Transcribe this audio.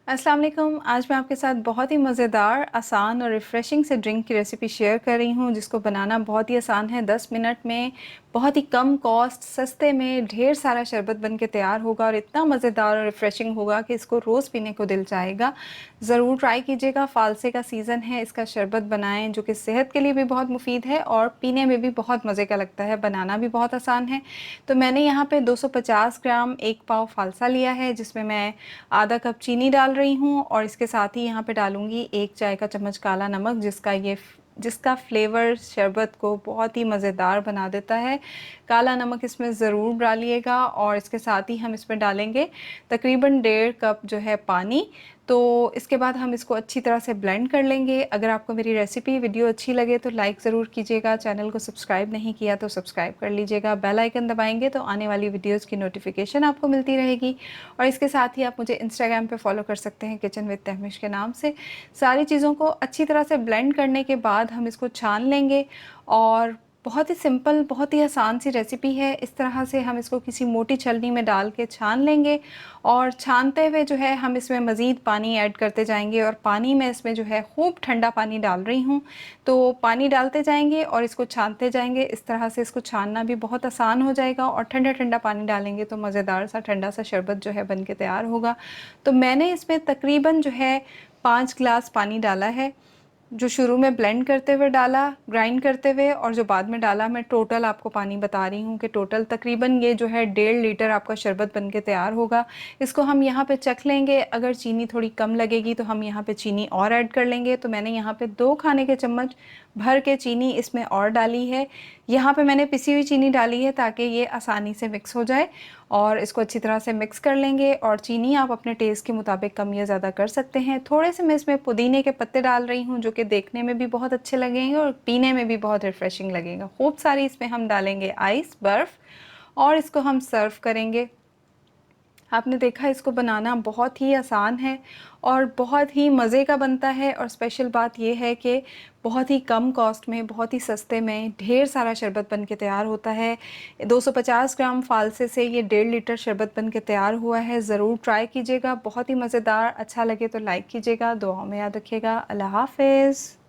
अस्सलाम वालेकुम। आज मैं आपके साथ बहुत ही मज़ेदार, आसान और रिफ़्रेशिंग से ड्रिंक की रेसिपी शेयर कर रही हूँ, जिसको बनाना बहुत ही आसान है। 10 मिनट में बहुत ही कम कॉस्ट, सस्ते में ढेर सारा शरबत बन के तैयार होगा और इतना मज़ेदार और रिफ़्रेशिंग होगा कि इसको रोज़ पीने को दिल चाहेगा। ज़रूर ट्राई कीजिएगा। फ़ालसे का सीज़न है, इसका शरबत बनाएँ जो कि सेहत के लिए भी बहुत मुफ़ीद है और पीने में भी बहुत मज़े का लगता है। बनाना भी बहुत आसान है। तो मैंने यहाँ पे 250 ग्राम 1 पाव फ़ालसा लिया है, जिसमें मैं आधा कप चीनी डाल रही हूँ और इसके साथ ही यहाँ पे डालूँगी 1 चाय का चम्मच काला नमक, जिसका फ्लेवर शरबत को बहुत ही मज़ेदार बना देता है। काला नमक इसमें ज़रूर डालिएगा और इसके साथ ही हम इसमें डालेंगे तकरीबन 1.5 कप जो है पानी। तो इसके बाद हम इसको अच्छी तरह से ब्लेंड कर लेंगे। अगर आपको मेरी रेसिपी वीडियो अच्छी लगे तो लाइक ज़रूर कीजिएगा। चैनल को सब्सक्राइब नहीं किया तो सब्सक्राइब कर लीजिएगा। बेल आइकन दबाएंगे तो आने वाली वीडियोस की नोटिफिकेशन आपको मिलती रहेगी। और इसके साथ ही आप मुझे इंस्टाग्राम पे फॉलो कर सकते हैं, किचन विद तहमिश के नाम से। सारी चीज़ों को अच्छी तरह से ब्लेंड करने के बाद हम इसको छान लेंगे और बहुत ही सिंपल, बहुत ही आसान सी रेसिपी है। इस तरह से हम इसको किसी मोटी छलनी में डाल के छान लेंगे और छानते हुए जो है हम इसमें मज़ीद पानी ऐड करते जाएंगे और पानी में इसमें जो है खूब ठंडा पानी डाल रही हूँ। तो पानी डालते जाएंगे और इसको छानते जाएंगे। इस तरह से इसको छानना भी बहुत आसान हो जाएगा और ठंडा ठंडा पानी डालेंगे तो मज़ेदार सा ठंडा सा शरबत जो है बन के तैयार होगा। तो मैंने इसमें तकरीबन जो है 5 गिलास पानी डाला है, जो शुरू में ब्लेंड करते हुए डाला, ग्राइंड करते हुए, और जो बाद में डाला। मैं टोटल आपको पानी बता रही हूँ कि टोटल तकरीबन ये जो है 1.5 लीटर आपका शरबत बन के तैयार होगा। इसको हम यहाँ पे चख लेंगे। अगर चीनी थोड़ी कम लगेगी तो हम यहाँ पे चीनी और ऐड कर लेंगे। तो मैंने यहाँ पे 2 खाने के चम्मच भर के चीनी इसमें और डाली है। यहाँ पे मैंने पिसी हुई चीनी डाली है ताकि ये आसानी से मिक्स हो जाए और इसको अच्छी तरह से मिक्स कर लेंगे। और चीनी आप अपने टेस्ट के मुताबिक कम या ज़्यादा कर सकते हैं। थोड़े से मैं इसमें पुदीने के पत्ते डाल रही हूँ, जो कि देखने में भी बहुत अच्छे लगेंगे और पीने में भी बहुत रिफ़्रेशिंग लगेगा। खूब सारी इसमें हम डालेंगे आइस, बर्फ़, और इसको हम सर्व करेंगे। आपने देखा, इसको बनाना बहुत ही आसान है और बहुत ही मज़े का बनता है। और स्पेशल बात यह है कि बहुत ही कम कॉस्ट में, बहुत ही सस्ते में ढेर सारा शरबत बन के तैयार होता है। 250 ग्राम फ़ालसे से ये 1.5 लीटर शरबत बन के तैयार हुआ है। ज़रूर ट्राई कीजिएगा, बहुत ही मज़ेदार। अच्छा लगे तो लाइक कीजिएगा, दुआओं में याद रखिएगा। अल्लाह हाफ़िज़।